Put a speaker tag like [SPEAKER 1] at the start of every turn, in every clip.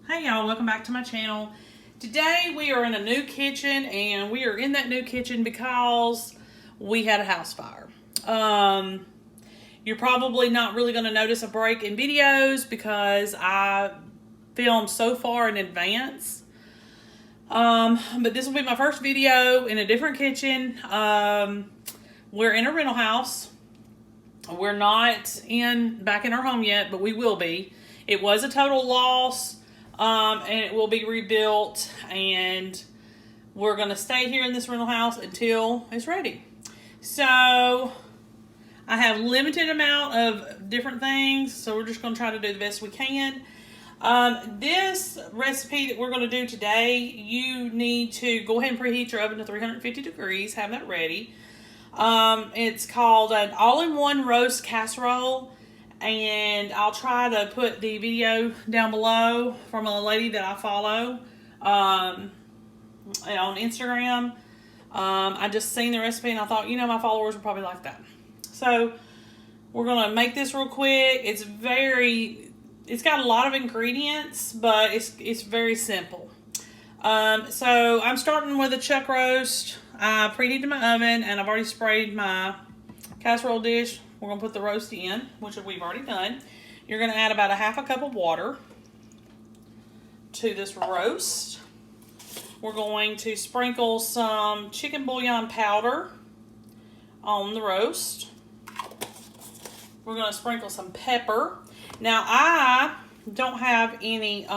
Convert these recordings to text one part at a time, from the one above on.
[SPEAKER 1] Hey y'all, welcome back to my channel. Today we are in a new kitchen, and we are in that new kitchen because we had a house fire. You're probably not really going to notice a break in videos because I filmed so far in advance. But this will be my first video in a different kitchen. We're in a rental house. We're not back in our home yet, but we will be. It was a total loss. And it will be rebuilt, and we're going to stay here in this rental house until it's ready. So I have limited amount of different things, so we're just going to try to do the best we can. This recipe that we're going to do today, you need to go ahead and preheat your oven to 350 degrees, have that ready. It's called an all-in-one roast casserole. And I'll try to put the video down below from a lady that I follow on Instagram. I just seen the recipe and I thought, you know, my followers would probably like that. So we're going to make this real quick. It's got a lot of ingredients, but it's very simple. So I'm starting with a chuck roast. I preheated my oven and I've already sprayed my casserole dish. We're going to put the roast in, which we've already done. You're going to add about a half a cup of water to this roast. We're going to sprinkle some chicken bouillon powder on the roast. We're going to sprinkle some pepper. Now, I don't have any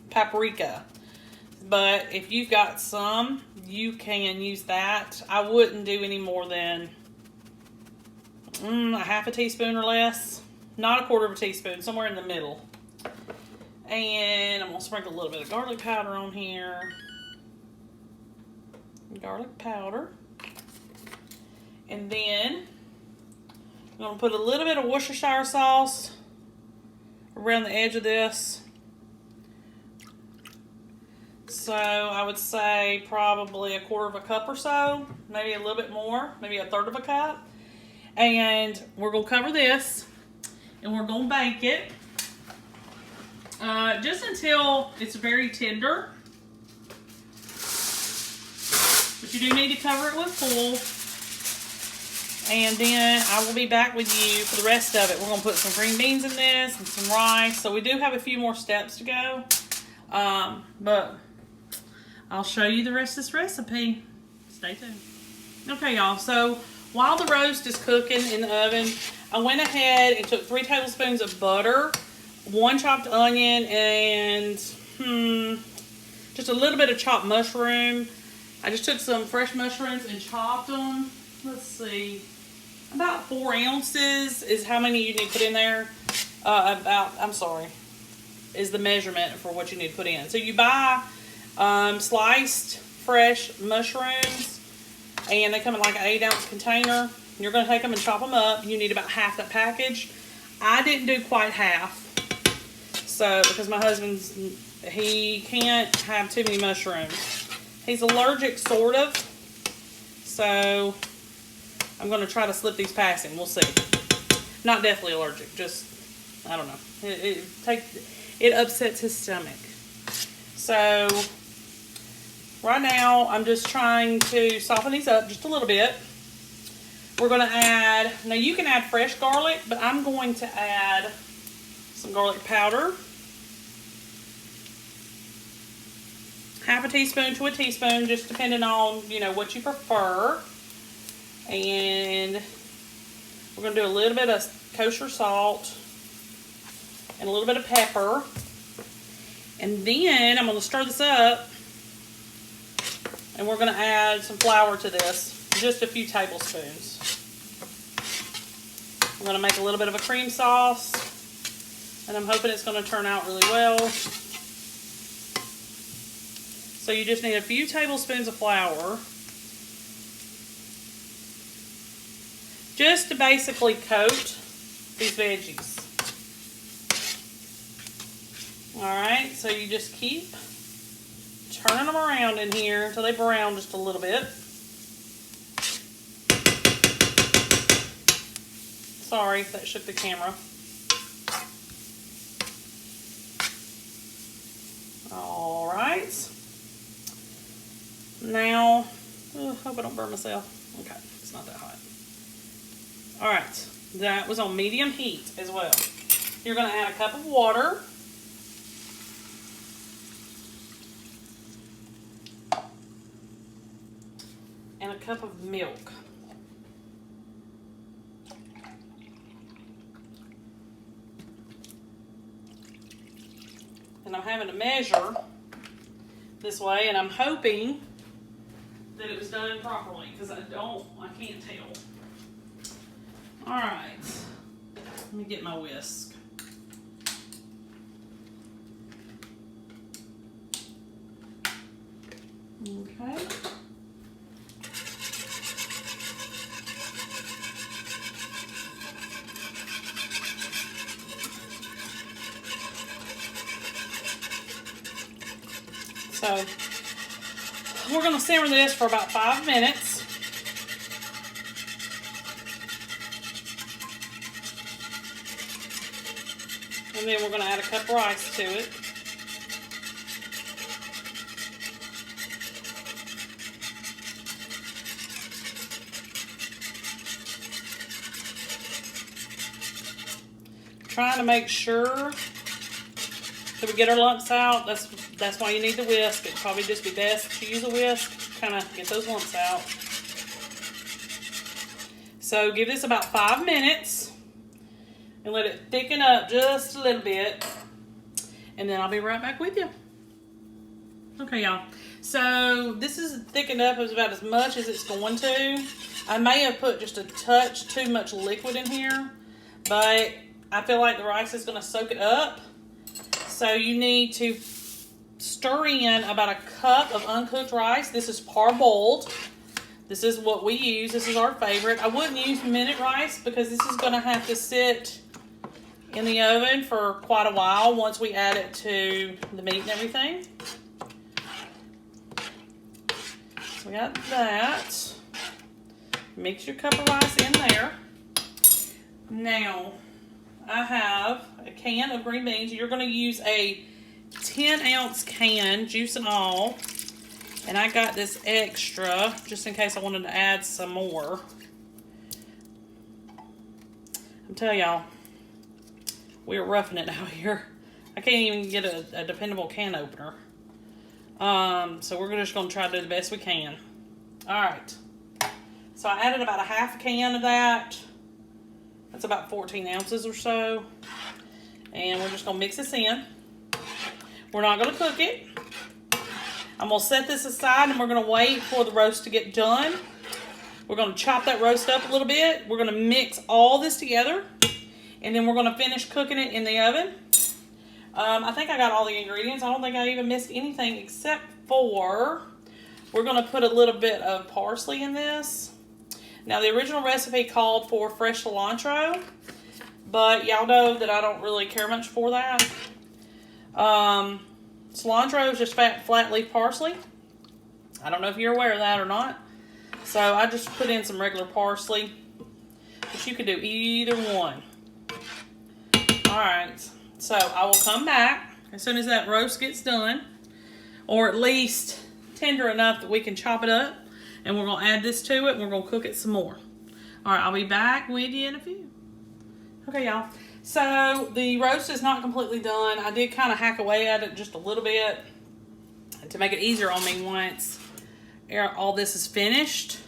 [SPEAKER 1] paprika, but if you've got some, you can use that. I wouldn't do any more than a half a teaspoon or less. Not a quarter of a teaspoon, somewhere in the middle. And I'm going to sprinkle a little bit of garlic powder on here. Garlic powder. And then I'm going to put a little bit of Worcestershire sauce around the edge of this. So I would say probably a quarter of a cup or so. Maybe a little bit more. Maybe a third of a cup. And we're going to cover this, and we're going to bake it just until it's very tender. But you do need to cover it with foil. And then I will be back with you for the rest of it. We're going to put some green beans in this and some rice. So we do have a few more steps to go. But I'll show you the rest of this recipe. Stay tuned. Okay, y'all. So while the roast is cooking in the oven, I went ahead and took 3 tablespoons of butter, 1 chopped onion, and just a little bit of chopped mushroom. I just took some fresh mushrooms and chopped them. Let's see, about 4 ounces is how many you need to put in there. Is the measurement for what you need to put in. So you buy sliced fresh mushrooms, and they come in like an 8-ounce container. You're going to take them and chop them up. You need about half that package. I didn't do quite half. So, because my husband's, he can't have too many mushrooms. He's allergic, sort of. So, I'm going to try to slip these past him. We'll see. Not deathly allergic. Just, I don't know. It upsets his stomach. So right now, I'm just trying to soften these up just a little bit. We're going to add, now you can add fresh garlic, but I'm going to add some garlic powder. Half a teaspoon to a teaspoon, just depending on, you know, what you prefer. And we're going to do a little bit of kosher salt and a little bit of pepper. And then I'm going to stir this up. And we're going to add some flour to this, just a few tablespoons. I'm going to make a little bit of a cream sauce, and I'm hoping it's going to turn out really well. So you just need a few tablespoons of flour, just to basically coat these veggies. Alright, so you just keep turning them around in here until they brown just a little bit. Sorry if that shook the camera. I don't burn myself. Okay, it's not that hot. All right, that was on medium heat as well. You're gonna add a cup of water. And a cup of milk. And I'm having to measure this way, and I'm hoping that it was done properly, because I can't tell. All right, let me get my whisk. Okay. So we're going to simmer this for about 5 minutes. And then we're going to add a cup of rice to it. Trying to make sure that we get our lumps out. That's why you need the whisk. It'd probably just be best to use a whisk, kind of get those lumps out. So give this about 5 minutes and let it thicken up just a little bit, and then I'll be right back with you. Okay, y'all. So this is thickened up about as much as it's going to. I may have put just a touch too much liquid in here, but I feel like the rice is going to soak it up. So you need to stir in about a cup of uncooked rice. This is parboiled. This is what we use. This is our favorite. I wouldn't use minute rice because this is going to have to sit in the oven for quite a while once we add it to the meat and everything. So we got that. Mix your cup of rice in there. Now, I have a can of green beans. You're going to use a 10-ounce can, juice and all. And I got this extra just in case I wanted to add some more. I'm telling y'all, we're roughing it out here. I can't even get a dependable can opener. So we're just going to try to do the best we can. All right. So I added about a half can of that. That's about 14 ounces or so. And we're just going to mix this in. We're not going to cook it. I'm going to set this aside and we're going to wait for the roast to get done. We're going to chop that roast up a little bit. We're going to mix all this together. And then we're going to finish cooking it in the oven. I think I got all the ingredients. I don't think I even missed anything except for we're going to put a little bit of parsley in this. Now, the original recipe called for fresh cilantro, but y'all know that I don't really care much for that. Cilantro is just flat leaf parsley. I don't know if you're aware of that or not. So I just put in some regular parsley, but you could do either one. All right, so I will come back as soon as that roast gets done, or at least tender enough that we can chop it up. And we're going to add this to it, and we're going to cook it some more. All right, I'll be back with you in a few. Okay, y'all. So the roast is not completely done. I did kind of hack away at it just a little bit to make it easier on me once all this is finished.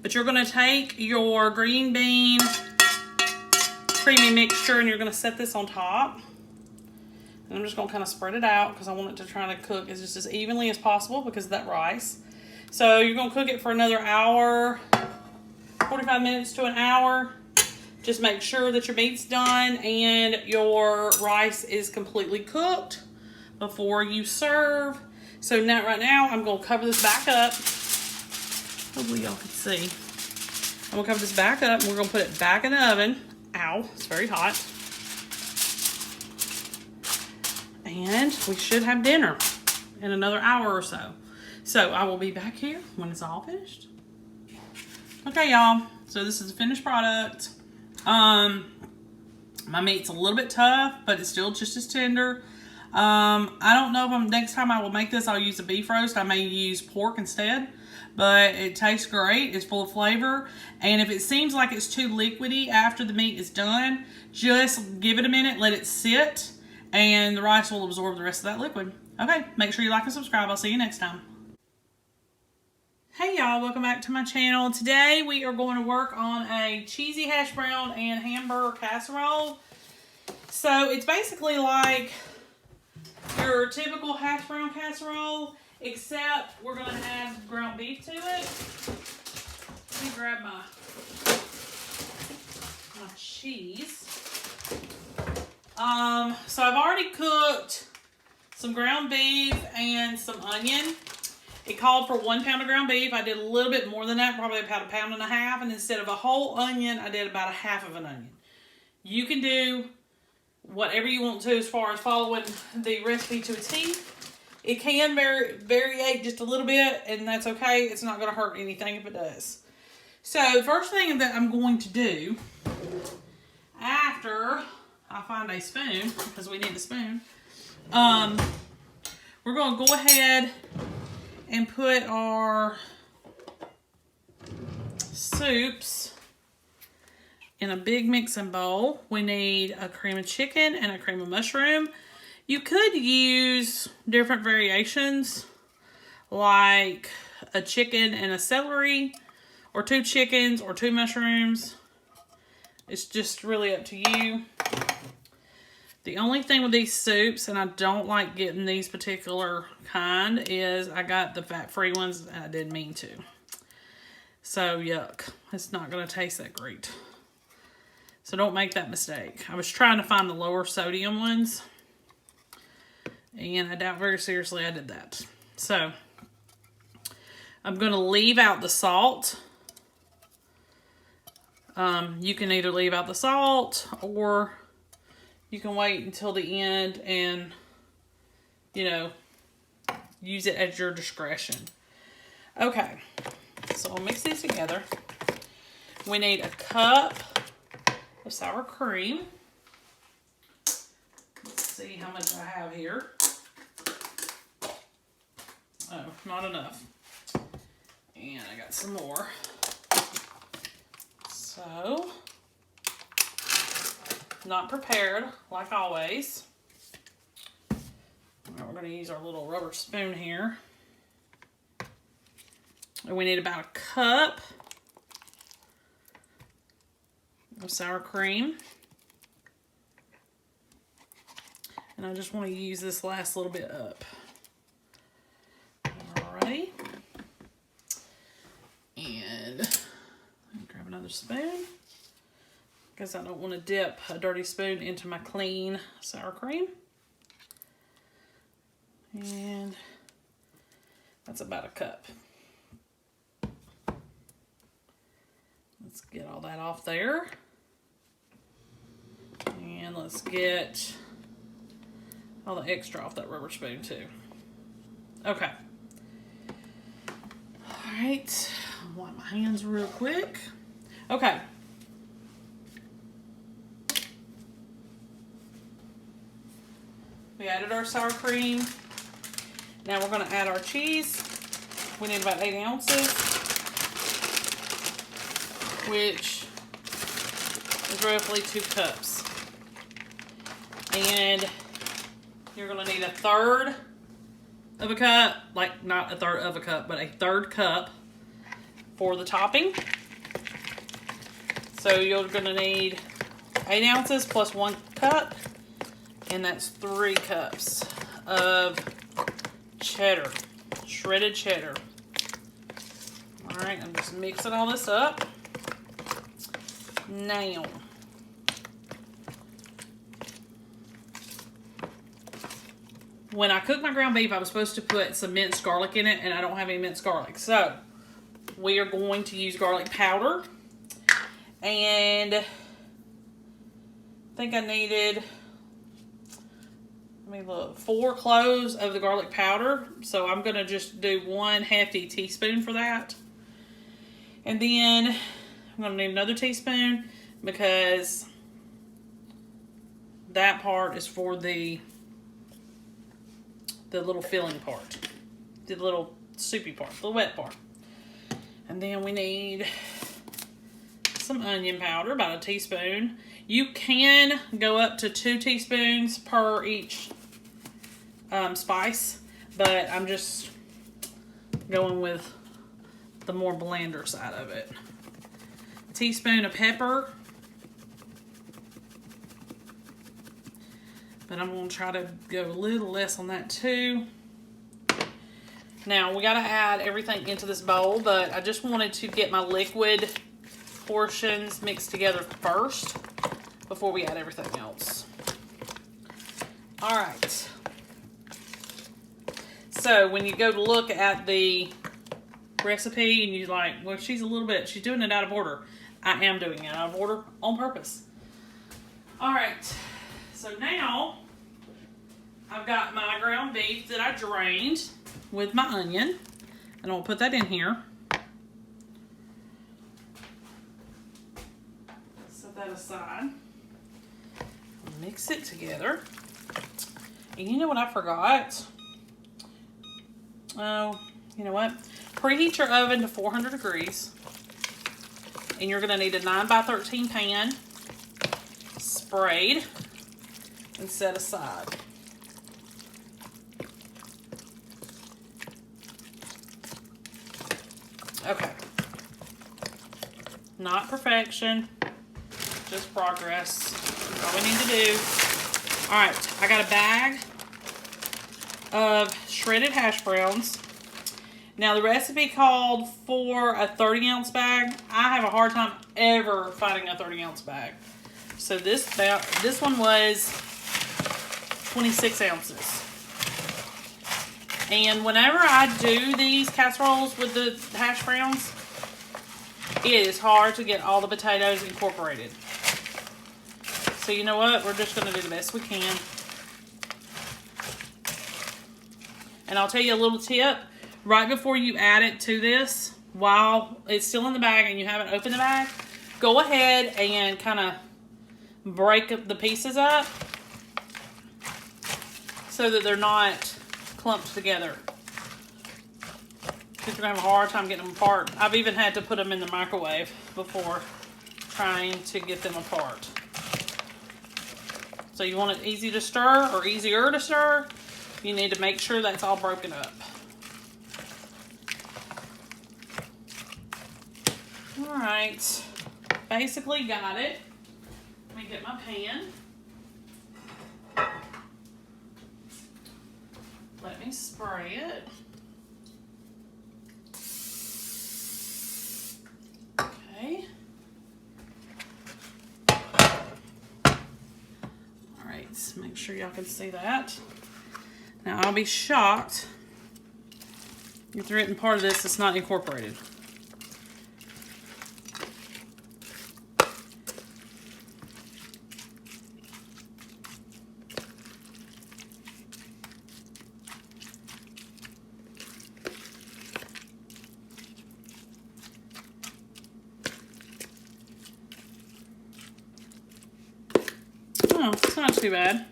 [SPEAKER 1] But you're going to take your green bean creamy mixture, and you're going to set this on top. And I'm just going to kind of spread it out because I want it to try to cook as just as evenly as possible because of that rice. So you're going to cook it for another hour, 45 minutes to an hour. Just make sure that your meat's done and your rice is completely cooked before you serve. So now, right now, I'm going to cover this back up. Hopefully y'all can see. I'm going to cover this back up and we're going to put it back in the oven. Ow, it's very hot. And we should have dinner in another hour or so. So I will be back here when it's all finished. Okay, y'all. So this is the finished product. My meat's a little bit tough, but it's still just as tender. I don't know if next time I will make this, I'll use a beef roast. I may use pork instead, but it tastes great. It's full of flavor. And if it seems like it's too liquidy after the meat is done, just give it a minute, let it sit, and the rice will absorb the rest of that liquid. Okay, make sure you like and subscribe. I'll see you next time. Hey y'all, welcome back to my channel. Today we are going to work on a cheesy hash brown and hamburger casserole. So it's basically like your typical hash brown casserole, except we're going to add ground beef to it. Let me grab my cheese. So I've already cooked some ground beef and some onion. It called for 1 pound of ground beef. I did a little bit more than that, probably about 1.5 pounds. And instead of a whole onion, I did about 1/2 of an onion. You can do whatever you want to as far as following the recipe to a T. It can vary just a little bit, and that's okay. It's not going to hurt anything if it does. So the first thing that I'm going to do after I find a spoon, because we need a spoon, we're going to go ahead and put our soups in a big mixing bowl. We need a cream of chicken and a cream of mushroom. You could use different variations, like a chicken and a celery, or 2 chickens or 2 mushrooms. It's just really up to you. The only thing with these soups, and I don't like getting these particular kind, is I got the fat-free ones and I didn't mean to. So, yuck. It's not going to taste that great. So don't make that mistake. I was trying to find the lower sodium ones, and I doubt very seriously I did that. So, I'm going to leave out the salt. You can either leave out the salt, or you can wait until the end and, use it at your discretion. Okay, so I'll mix these together. We need a cup of sour cream. Let's see how much I have here. Oh, not enough. And I got some more. So, not prepared, like always. Now we're going to use our little rubber spoon here. And we need about a cup of sour cream. And I just want to use this last little bit up. Alrighty. And grab another spoon, because I don't want to dip a dirty spoon into my clean sour cream. And that's about a cup. Let's get all that off there. And let's get all the extra off that rubber spoon too. Okay. All right. I'll wipe my hands real quick. Okay. We added our sour cream. Now we're going to add our cheese. We need about 8 ounces, which is roughly 2 cups. And you're going to need 1/3 of a cup, like not 1/3 of a cup, but 1/3 cup for the topping. So you're going to need 8 ounces plus 1 cup, and that's 3 cups of cheddar, shredded cheddar. All right, I'm just mixing all this up. Now, when I cooked my ground beef, I was supposed to put some minced garlic in it, and I don't have any minced garlic. So, we are going to use garlic powder. And I think I needed, let me look, 4 cloves of the garlic powder. So I'm going to just do 1 hefty teaspoon for that. And then I'm going to need another teaspoon, because that part is for the the little filling part, the little soupy part, the wet part. And then we need some onion powder, about a teaspoon. You can go up to 2 teaspoons per each spice, but I'm just going with the more blender side of it. A teaspoon of pepper. But I'm going to try to go a little less on that too. Now, we got to add everything into this bowl, but I just wanted to get my liquid portions mixed together first before we add everything else. All right. So, when you go to look at the recipe and you're like, well, she's doing it out of order. I am doing it out of order on purpose. All right. So now, I've got my ground beef that I drained with my onion. And I'll put that in here. Set that aside. Mix it together. And you know what I forgot? Oh, you know what? Preheat your oven to 400 degrees. And you're going to need a 9x13 pan. Sprayed. And set aside. Okay. Not perfection, just progress. That's all we need to do. All right, I got a bag of shredded hash browns. Now the recipe called for a 30-ounce bag. I have a hard time ever finding a 30-ounce bag. So this one was 26 ounces. And whenever I do these casseroles with the hash browns, it is hard to get all the potatoes incorporated. So you know what? We're just going to do the best we can. And I'll tell you a little tip. Right before you add it to this, while it's still in the bag and you haven't opened the bag, go ahead and kind of break the pieces up so that they're not clumped together. Because you're going to have a hard time getting them apart. I've even had to put them in the microwave before trying to get them apart. So you want it easy to stir or easier to stir, you need to make sure that's all broken up. Alright, basically got it. Let me get my pan. Let me spray it. Okay. Alright, make sure y'all can see that. Now I'll be shocked if there isn't part of this that's not incorporated. Oh, it's not too bad.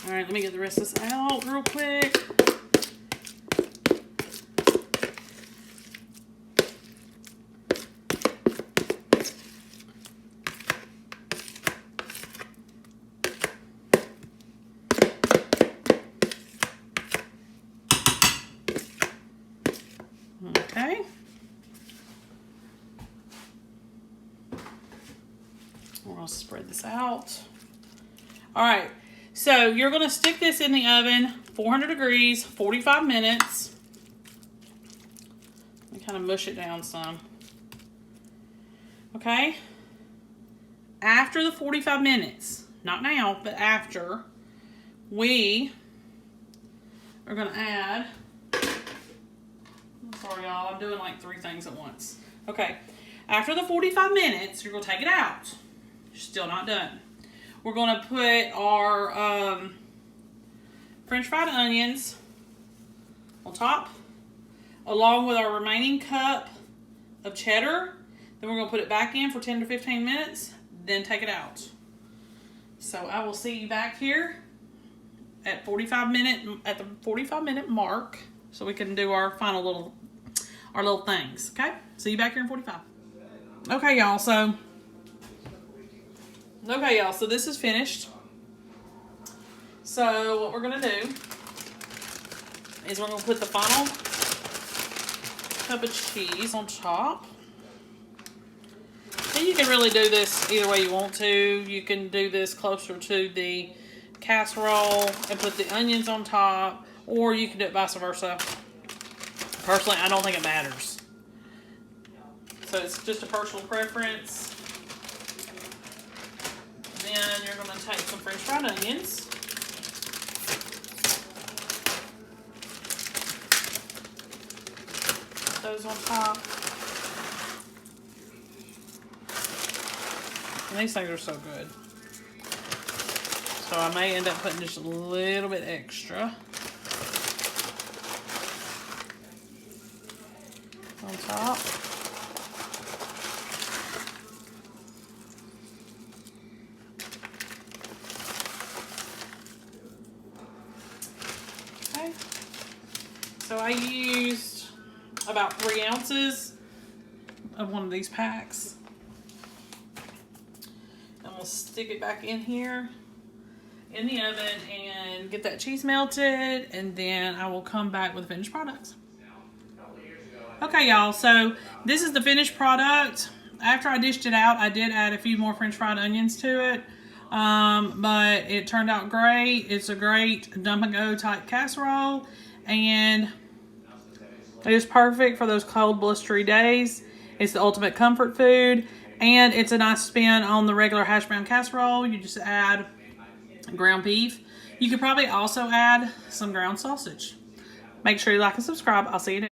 [SPEAKER 1] All right, let me get the rest of this out real quick. Okay. We're going to spread this out. All right. So you're going to stick this in the oven, 400 degrees, 45 minutes. And kind of mush it down some. Okay. After the 45 minutes, not now, but after, we are going to add, I'm sorry y'all, I'm doing like 3 things at once. Okay. After the 45 minutes, you're going to take it out. You're still not done. We're going to put our French fried onions on top, along with our remaining cup of cheddar. Then we're going to put it back in for 10 to 15 minutes, then take it out. So I will see you back here at the 45-minute mark, so we can do our final little things. Okay, see you back here in 45. Okay, y'all. So this is finished. So what we're gonna do is we're gonna put the final cup of cheese on top. And you can really do this either way you want to. You can do this closer to the casserole and put the onions on top, or you can do it vice versa. Personally, I don't think it matters. So it's just a personal preference. Then you're going to take some French fried onions. Put those on top. And these things are so good. So I may end up putting just a little bit extra on top. Okay. So I used about 3 ounces of one of these packs. And we'll stick it back in here in the oven and get that cheese melted, and then I will come back with finished products. Okay, y'all, so this is the finished product. After I dished it out, I did add a few more French fried onions to it, but it turned out great. It's a great dump and go type casserole, and it is perfect for those cold, blustery days. It's the ultimate comfort food, and it's a nice spin on the regular hash brown casserole. You just add ground beef. You could probably also add some ground sausage. Make sure you like and subscribe. I'll see you next time.